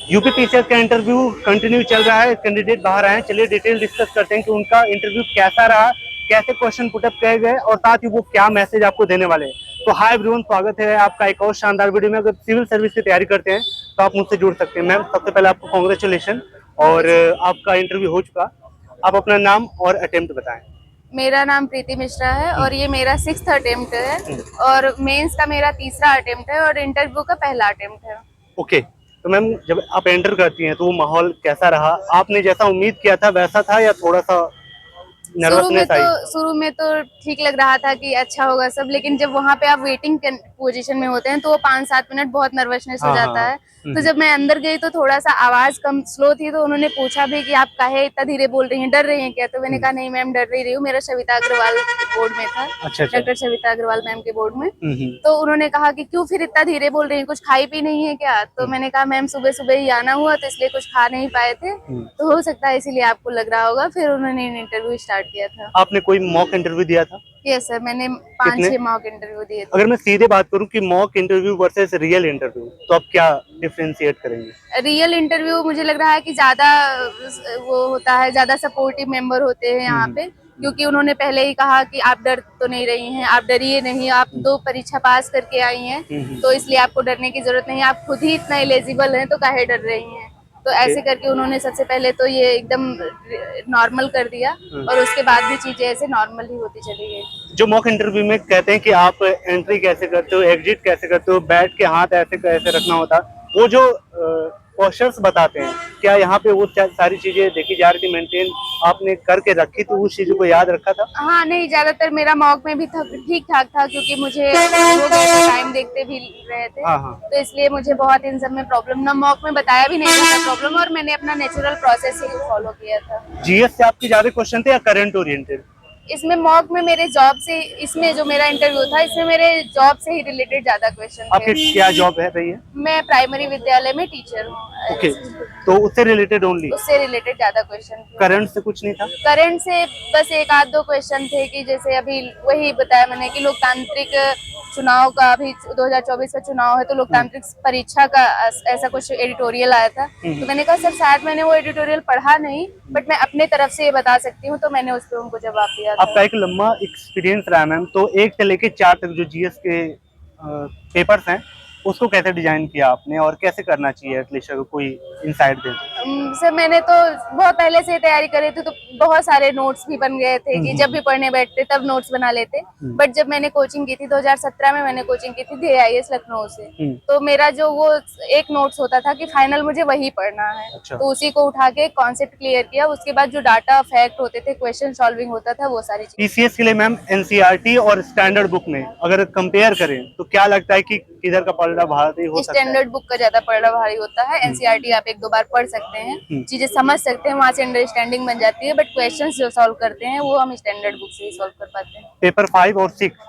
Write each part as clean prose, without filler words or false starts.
UPPCS का interview continue चल रहा है, कैंडिडेट बाहर आए हैं। चलिए डिटेल डिस्कस करते हैं कि उनका इंटरव्यू कैसा रहा, कैसे क्वेश्चन पुटअप किए गए और साथ ही वो क्या मैसेज आपको देने वाले हैं। तो हाय एवरीवन, स्वागत है आपका एक और शानदार वीडियो में। अगर सिविल सर्विस की तैयारी करते हैं तो आप मुझसे जुड़ सकते हैं। मैम, सबसे पहले आपको कांग्रेचुलेशन, और आपका इंटरव्यू हो चुका। आप अपना नाम और अटेम्प्ट बताएं। मेरा नाम प्रीति मिश्रा है और ये मेरा 6th अटेम्प्ट है और मेंस का मेरा तीसरा अटेम्प्ट है और इंटरव्यू का पहला अटेम्प्ट है। ओके, तो मैम जब आप एंटर करती हैं तो वो माहौल कैसा रहा? आपने जैसा उम्मीद किया था वैसा था या थोड़ा सा नर्वसनेस आई? शुरू में तो ठीक लग रहा था कि अच्छा होगा सब, लेकिन जब वहाँ पे आप वेटिंग पोजीशन में होते हैं तो वो 5-7 मिनट बहुत नर्वसनेस हो हाँ हाँ जाता हाँ। है। तो जब मैं अंदर गई तो थोड़ा सा आवाज कम स्लो थी, तो उन्होंने पूछा भी कि आप काहे इतना धीरे बोल रही हैं, डर रही हैं क्या? तो मैंने कहा नहीं मैम, डर नहीं रही हूँ, मेरा सविता अग्रवाल बोर्ड में था, अच्छा अच्छा। डॉक्टर सविता अग्रवाल मैम के बोर्ड में। हम्म। तो उन्होंने कहा कि क्यों फिर इतना धीरे बोल रही हैं, कुछ खाई पी नहीं है क्या? तो मैंने कहा मैम सुबह सुबह ही आना हुआ तो इसलिए कुछ खा नहीं पाए थे, तो हो सकता है इसीलिए आपको लग रहा होगा। फिर उन्होंने इंटरव्यू स्टार्ट किया था। आपने कोई मॉक इंटरव्यू दिया था? यस सर, मैंने कितने? 5-6 मॉक इंटरव्यू दिए थे। अगर मैं सीधे बात करूं कि mock interview versus real interview, तो आप क्या डिफरेंशिएट करेंगे? रियल इंटरव्यू मुझे लग रहा है कि ज्यादा वो होता है, ज्यादा सपोर्टिव मेंबर होते हैं यहाँ पे, क्योंकि उन्होंने पहले ही कहा कि आप डर तो नहीं रही हैं, आप डरिए नहीं, आप 2 परीक्षा पास करके आई हैं, तो इसलिए आपको डरने की जरूरत नहीं है, आप खुद ही इतना एलिजिबल हैं तो काहे डर रही हैं। तो ऐसे करके उन्होंने सबसे पहले तो ये एकदम नॉर्मल कर दिया और उसके बाद भी चीजें ऐसे नॉर्मल ही होती चली गई। जो मॉक इंटरव्यू में कहते हैं कि आप एंट्री कैसे करते हो, एग्जिट कैसे करते हो, बैठ के हाथ ऐसे कैसे रखना होता, वो जो क्वेश्चंस बताते हैं, क्या यहाँ पे वो सारी चीजें देखी जा रही थी, मेंटेन आपने करके रखी थी, उस चीजों को याद रखा था? हाँ नहीं, ज्यादातर मेरा मॉक में भी ठीक ठाक था, क्योंकि मुझे हो गया था, टाइम देखते भी रहे थे, हाँ हाँ। तो इसलिए मुझे बहुत इन सब में प्रॉब्लम ना, मॉक में बताया भी नहीं था प्रॉब्लम, और मैंने अपना नेचुरल प्रोसेस ही फॉलो किया था। जीएस से आपके ज्यादा क्वेश्चन थे या करंट ओरिएंटेड? इसमें मॉक में मेरे जॉब से, इसमें जो मेरा इंटरव्यू था इसमें मेरे जॉब से ही रिलेटेड ज्यादा क्वेश्चन आपकी थे। क्या जॉब है रही है? मैं प्राइमरी विद्यालय में टीचर हूँ। ओके, तो उससे रिलेटेड ओनली? उससे रिलेटेड ज्यादा क्वेश्चन थे। करंट से कुछ नहीं था? करंट से बस 1-2 क्वेश्चन थे कि जैसे अभी वही बताया मैंने कि लोकतांत्रिक चुनाव का, अभी 2024 का चुनाव है तो लोकतांत्रिक परीक्षा का ऐसा कुछ एडिटोरियल आया था। तो मैंने कहा सर शायद मैंने वो एडिटोरियल पढ़ा नहीं, बट मैं अपने तरफ से ये बता सकती हूँ, तो मैंने उस पर उनको जवाब दिया था। आपका एक लंबा एक्सपीरियंस रहा मैम, तो 1 से लेके 4 तक जो जीएस के पेपर्स हैं उसको कैसे डिजाइन किया आपने और कैसे करना चाहिए, एटलीस्ट अगर कोई इनसाइट दे तो। सर मैंने तो बहुत पहले से तैयारी करी थी, तो बहुत सारे नोट्स भी बन गए थे कि जब भी पढ़ने बैठते तब नोट्स बना लेते। बट जब मैंने कोचिंग की थी 2017 में, मैंने कोचिंग की थी DIS लखनऊ से, तो मेरा जो वो एक नोट्स होता था कि फाइनल मुझे वही पढ़ना है। अच्छा। तो उसी को उठा के कॉन्सेप्ट क्लियर किया, उसके बाद जो डाटा फैक्ट होते थे, क्वेश्चन सॉल्विंग होता था, वो सारी चीजें। पीसीएस के लिए मैम एनसीईआरटी और स्टैंडर्ड बुक में अगर कंपेयर करें तो क्या लगता है कि किधर का पलड़ा भारी हो सकता है? स्टैंडर्ड बुक का ज्यादा पढ़ना भारी होता है। NCERT आप 1-2 बार पढ़ सकते हैं, चीजें समझ सकते हैं, वहाँ से अंडरस्टैंडिंग बन जाती है, बट क्वेश्चंस जो सॉल्व करते हैं वो हम स्टैंडर्ड बुक से ही सॉल्व कर पाते हैं। पेपर 5 और 6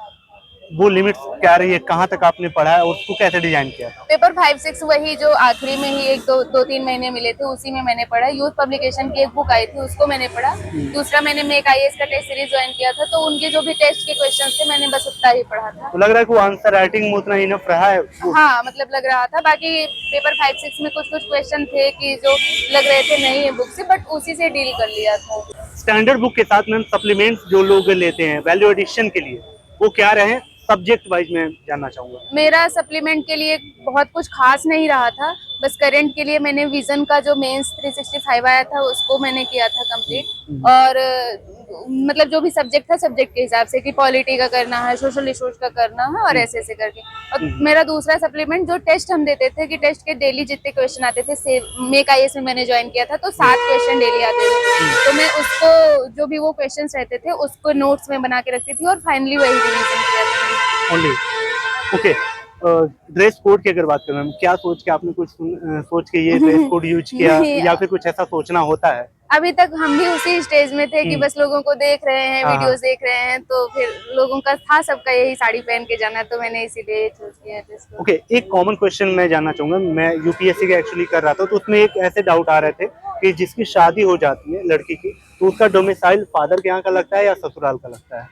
वो लिमिट्स क्या रही है, कहाँ तक आपने पढ़ा है और उसको कैसे डिजाइन किया था? पेपर 5-6 वही जो आखिरी में ही 1-2-3 महीने मिले थे, उसी में मैंने पढ़ा। यूथ पब्लिकेशन की एक बुक आई थी, उसको मैंने पढ़ा। दूसरा मैंने मेक IAS का टेस्ट सीरीज ज्वाइन किया था, तो उनके जो भी टेस्ट के क्वेश्चन थे मैंने बस उतना ही पढ़ा था। तो लग रहा है कि वो आंसर राइटिंग में उतना इनफ रहा है? हाँ मतलब लग रहा था। बाकी पेपर 5-6 में कुछ क्वेश्चन थे कि जो लग रहे थे नहीं है बुक से, बट उसी से डील कर लिया था। स्टैंडर्ड बुक के साथ मैम सप्लीमेंट्स जो लोग लेते हैं वैल्यू एडिशन के लिए, वो क्या रहे? सब्जेक्ट वाइज में जानना चाहूंगा। मेरा सप्लीमेंट के लिए बहुत कुछ खास नहीं रहा था, बस करंट के लिए मैंने विजन का जो मेंस 365 आया था उसको मैंने किया था कंप्लीट, और मतलब जो भी सब्जेक्ट था सब्जेक्ट के हिसाब से कि पॉलिटी का करना है, सोशल इश्यूज का करना है, और ऐसे ऐसे करके। और मेरा दूसरा सप्लीमेंट जो टेस्ट हम देते थे कि टेस्ट के डेली जितने क्वेश्चन आते थे, मेक IAS में मैंने ज्वाइन किया था, तो 7 क्वेश्चन डेली आते थे, तो मैं उसको जो भी वो क्वेश्चन रहते थे उसको नोट्स में बना के रखती थी और फाइनली वही रिवीजन किया था। Only okay. ड्रेस कोड की अगर बात करें मैम, क्या सोच के आपने कुछ सोच के ये ड्रेस कोड यूज किया या फिर कुछ ऐसा सोचना होता है? अभी तक हम भी उसी स्टेज में थे कि बस लोगों को देख रहे हैं, वीडियोस देख रहे हैं, तो फिर लोगों का था सबका यही साड़ी पहन के जाना, तो मैंने इसीलिए चूज किया ड्रेस। ओके, एक कॉमन क्वेश्चन मैं जानना चाहूंगा। मैं यूपीएससी का एक्चुअली कर रहा था, तो उसमें एक ऐसे डाउट आ रहे थे कि जिसकी शादी हो जाती है लड़की की, तो उसका डोमिसाइल फादर के यहाँ का लगता है या ससुराल का लगता है?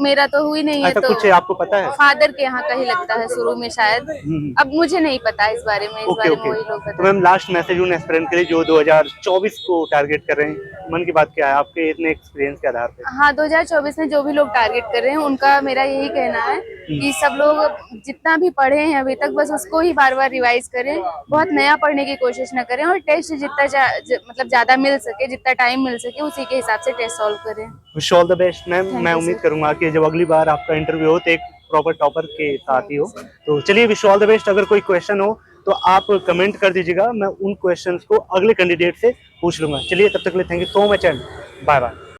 मेरा तो हुई नहीं है, ऐसा तो कुछ है, आपको पता है? फादर के यहाँ का ही लगता है शुरू में शायद। अब मुझे नहीं पता इस बारे में, ओके ओके। वही लोग तो बताएं। मैम लास्ट मैसेज उन एस्पिरेंट के लिए जो 2024 को टारगेट कर रहे हैं, मन की बात क्या है आपके इतने एक्सपीरियंस के आधार पे? हाँ, 2024 में जो भी लोग टारगेट कर रहे हैं उनका मेरा यही कहना है कि सब लोग जितना भी पढ़े हैं अभी तक बस उसको ही बार बार रिवाइज करें, बहुत नया पढ़ने की कोशिश न करें, और टेस्ट जितना मतलब ज्यादा मिल सके, जितना टाइम मिल सके उसी के हिसाब से टेस्ट सॉल्व करें। Wish all the best ma'am. Thank मैं you, उम्मीद sir. करूंगा कि जब अगली बार आपका इंटरव्यू हो तो एक प्रॉपर टॉपर के साथ ही हो। तो चलिए विश ऑल द बेस्ट। अगर कोई क्वेश्चन हो तो आप कमेंट कर दीजिएगा, मैं उन क्वेश्चंस को अगले कैंडिडेट से पूछ लूंगा। चलिए तब तक के लिए thank you so much and bye bye.